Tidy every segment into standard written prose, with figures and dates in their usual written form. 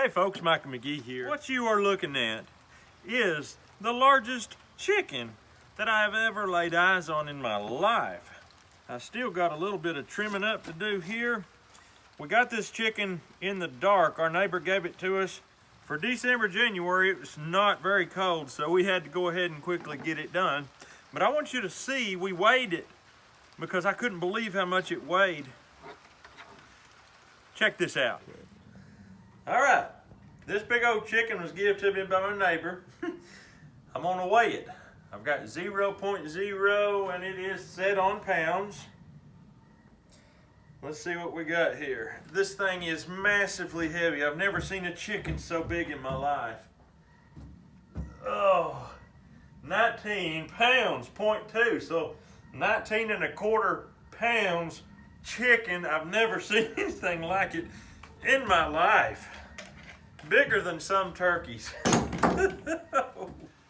Hey folks, Michael McGee here. What you are looking at is the largest chicken that I have ever laid eyes on in my life. I still got a little bit of trimming up to do here. We got this chicken in the dark. Our neighbor gave it to us for December, January. It was not very cold, so we had to go ahead and quickly get it done. But I want you to see, we weighed it because I couldn't believe how much it weighed. Check this out. All right, this big old chicken was given to me by my neighbor. I'm gonna weigh it. I've got 0.0 and it is set on pounds. Let's see what we got here. This thing is massively heavy. I've never seen a chicken so big in my life. Oh, 19 pounds, 0.2. So 19 and a quarter pounds chicken. I've never seen anything like it in my life. Bigger than some turkeys.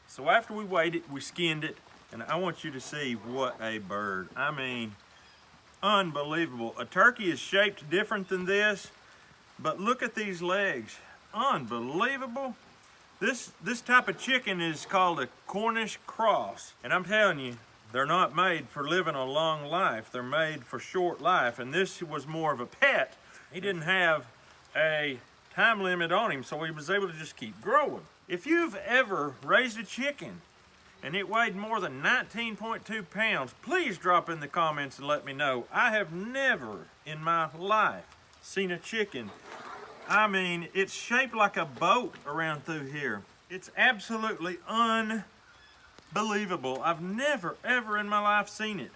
So after we weighed it, we skinned it, and I want you to see what a bird. I mean, unbelievable. A turkey is shaped different than this, but look at these legs. Unbelievable. This type of chicken is called a Cornish cross, and I'm telling you, they're not made for living a long life. They're made for short life, and this was more of a pet. He didn't have a time limit on him, so he was able to just keep growing. If you've ever raised a chicken and it weighed more than 19.2 pounds, please drop in the comments and let me know. I have never in my life seen a chicken. I mean, it's shaped like a boat around through here. It's absolutely unbelievable. I've never, ever in my life seen it.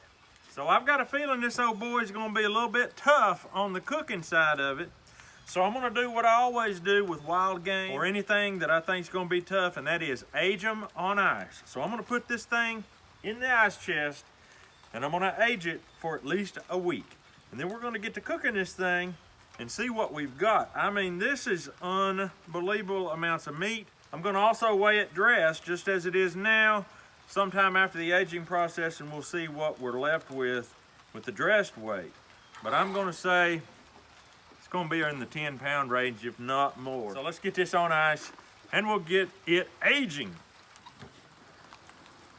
So I've got a feeling this old boy is gonna be a little bit tough on the cooking side of it. So I'm gonna do what I always do with wild game or anything that I think is gonna be tough, and that is age them on ice. So I'm gonna put this thing in the ice chest and I'm gonna age it for at least a week. And then we're gonna get to cooking this thing and see what we've got. I mean, this is unbelievable amounts of meat. I'm gonna also weigh it dressed just as it is now, sometime after the aging process, and we'll see what we're left with the dressed weight. But I'm gonna say, going to be in the 10-pound range, if not more. So let's get this on ice and we'll get it aging.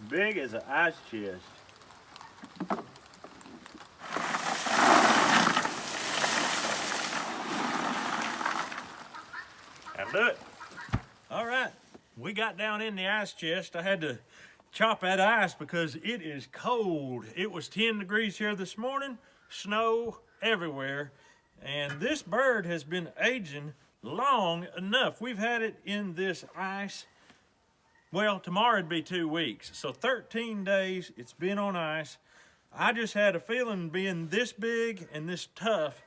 Big as an ice chest. That'll do it. All right, we got down in the ice chest. I had to chop that ice because it is cold. It was 10 degrees here this morning, snow everywhere. And this bird has been aging long enough. We've had it in this ice, well, tomorrow it'd be 2 weeks. So 13 days it's been on ice. I just had a feeling being this big and this tough,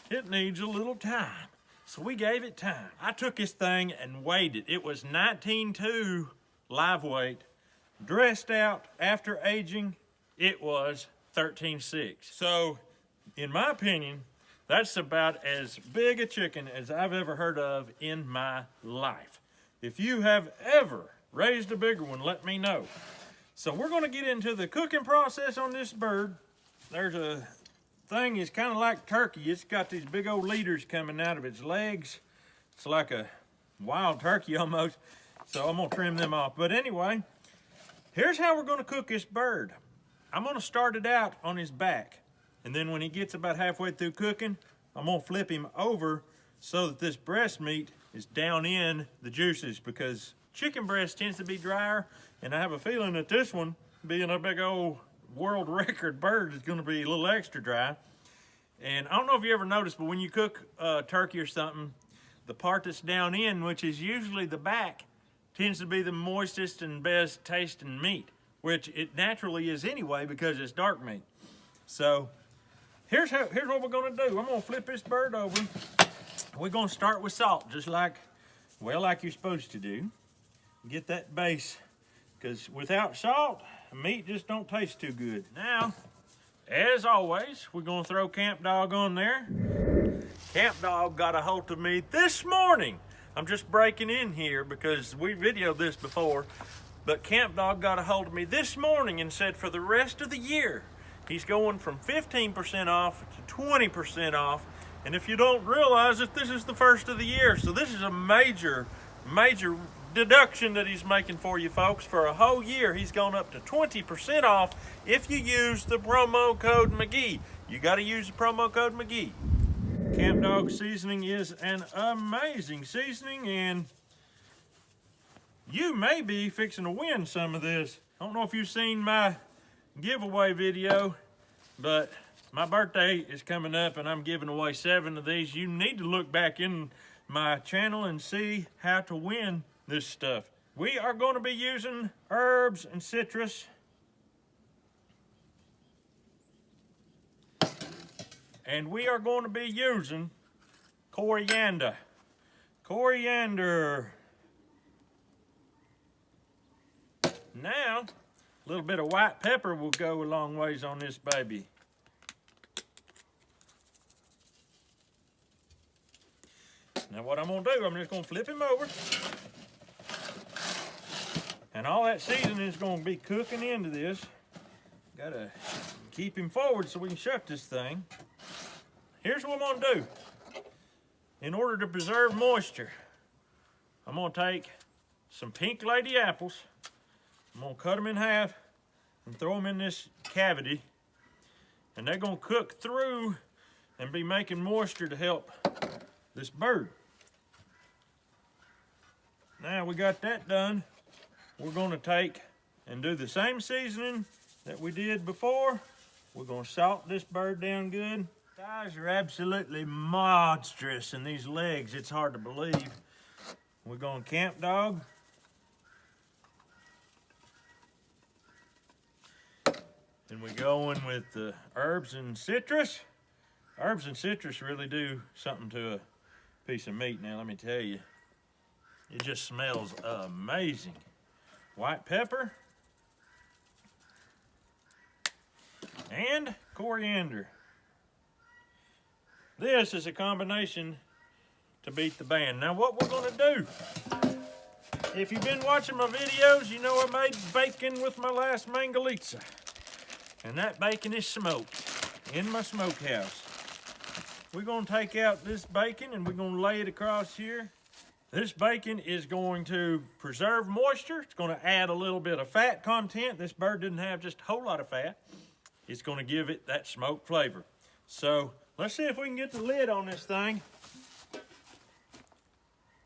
it needs a little time. So we gave it time. I took this thing and weighed it. It was 19.2 live weight. Dressed out after aging, it was 13.6. So in my opinion, that's about as big a chicken as I've ever heard of in my life. If you have ever raised a bigger one, let me know. So we're gonna get into the cooking process on this bird. There's a thing, it's kind of like turkey. It's got these big old leaders coming out of its legs. It's like a wild turkey almost. So I'm gonna trim them off. But anyway, here's how we're gonna cook this bird. I'm gonna start it out on his back. And then when he gets about halfway through cooking, I'm gonna flip him over so that this breast meat is down in the juices, because chicken breast tends to be drier, and I have a feeling that this one, being a big old world record bird, is gonna be a little extra dry. And I don't know if you ever noticed, but when you cook turkey or something, the part that's down in, which is usually the back, tends to be the moistest and best tasting meat, which it naturally is anyway because it's dark meat. So here's what we're gonna do. I'm gonna flip this bird over. We're gonna start with salt, just like you're supposed to do. Get that base, because without salt, meat just don't taste too good. Now, as always, we're gonna throw Camp Dog on there. Camp Dog got a hold of me this morning. I'm just breaking in here because we videoed this before, but Camp Dog got a hold of me this morning and said for the rest of the year, he's going from 15% off to 20% off And if you don't realize it, this is the first of the year. So this is a major deduction that he's making for you folks. For a whole year, he's gone up to 20% off if you use the promo code McGee. You got to use the promo code McGee. Camp Dog seasoning is an amazing seasoning, and you may be fixing to win some of this. I don't know if you've seen my giveaway video, but my birthday is coming up and I'm giving away 7 of these. You need to look back in my channel and see how to win this stuff. We are going to be using herbs and citrus. And we are going to be using coriander. Coriander. Now, a little bit of white pepper will go a long ways on this baby. Now what I'm gonna do, I'm just gonna flip him over. And all that seasoning is gonna be cooking into this. Gotta keep him forward so we can shut this thing. Here's what I'm gonna do. In order to preserve moisture, I'm gonna take some Pink Lady apples. I'm gonna cut them in half and throw them in this cavity. And they're gonna cook through and be making moisture to help this bird. Now we got that done, we're gonna take and do the same seasoning that we did before. We're gonna salt this bird down good. Thighs are absolutely monstrous, and these legs, it's hard to believe. We're gonna Camp Dog. And we go in with the herbs and citrus. Herbs and citrus really do something to a piece of meat. Now let me tell you, it just smells amazing. White pepper and coriander. This is a combination to beat the band. Now what we're gonna do, if you've been watching my videos, you know I made bacon with my last Mangalitsa. And that bacon is smoked in my smokehouse. We're gonna take out this bacon and we're gonna lay it across here. This bacon is going to preserve moisture. It's gonna add a little bit of fat content. This bird didn't have just a whole lot of fat. It's gonna give it that smoked flavor. So let's see if we can get the lid on this thing.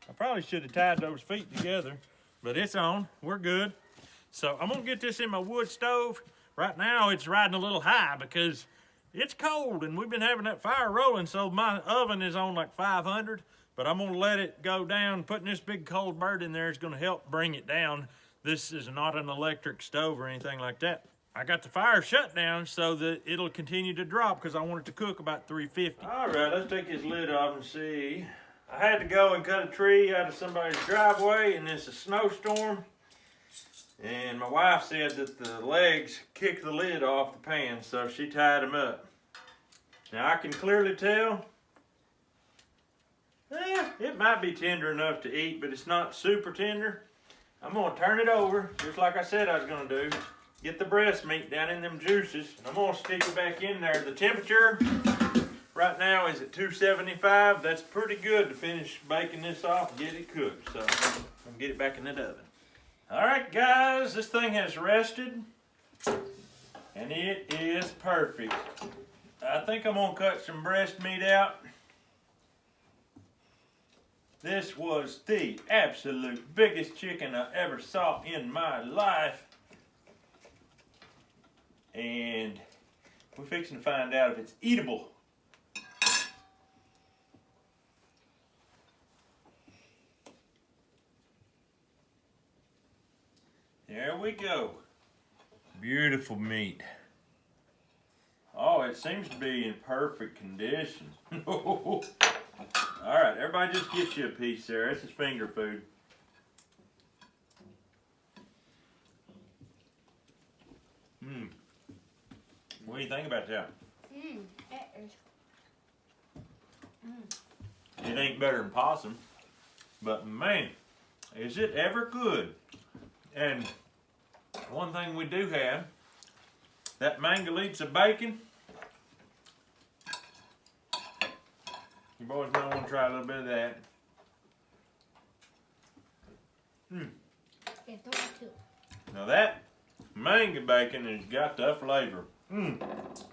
I probably should have tied those feet together, but it's on, we're good. So I'm gonna get this in my wood stove. Right now it's riding a little high because it's cold and we've been having that fire rolling, so my oven is on like 500, but I'm gonna let it go down. Putting this big cold bird in there is gonna help bring it down. This is not an electric stove or anything like that. I got the fire shut down so that it'll continue to drop because I want it to cook about 350. All right, let's take this lid off and see. I had to go and cut a tree out of somebody's driveway, and it's a snowstorm. And my wife said that the legs kicked the lid off the pan, so she tied them up. Now I can clearly tell, it might be tender enough to eat, but it's not super tender. I'm gonna turn it over, just like I said I was gonna do. Get the breast meat down in them juices. I'm gonna stick it back in there. The temperature right now is at 275. That's pretty good to finish baking this off and get it cooked. So I'm gonna get it back in the oven. All right, guys, this thing has rested, and it is perfect. I think I'm gonna cut some breast meat out. This was the absolute biggest chicken I ever saw in my life. And we're fixing to find out if it's eatable. There we go. Beautiful meat. Oh, it seems to be in perfect condition. All right, everybody just get you a piece there. This is finger food. What do you think about that? It ain't better than possum, but man, is it ever good. And one thing we do have, that Mangalitsa bacon, You boys might want to try a little bit of that. Yeah, throw it too. Now that mango bacon has got the flavor.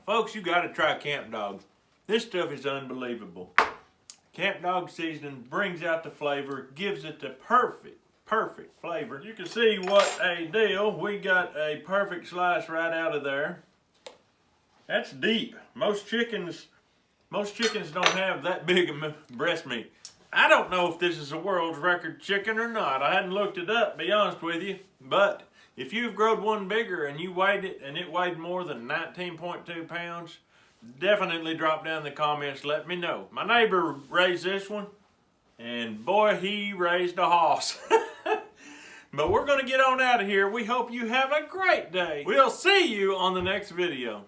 Folks, you got to try Camp Dog. This stuff is unbelievable. Camp Dog seasoning brings out the flavor, gives it the perfect flavor. You can see what a deal. We got a perfect slice right out of there. That's deep. Most chickens don't have that big of breast meat. I don't know if this is a world's record chicken or not. I hadn't looked it up, to be honest with you. But if you've growed one bigger and you weighed it and it weighed more than 19.2 pounds, definitely drop down in the comments, let me know. My neighbor raised this one, and boy, he raised a hoss. But we're going to get on out of here. We hope you have a great day. We'll see you on the next video.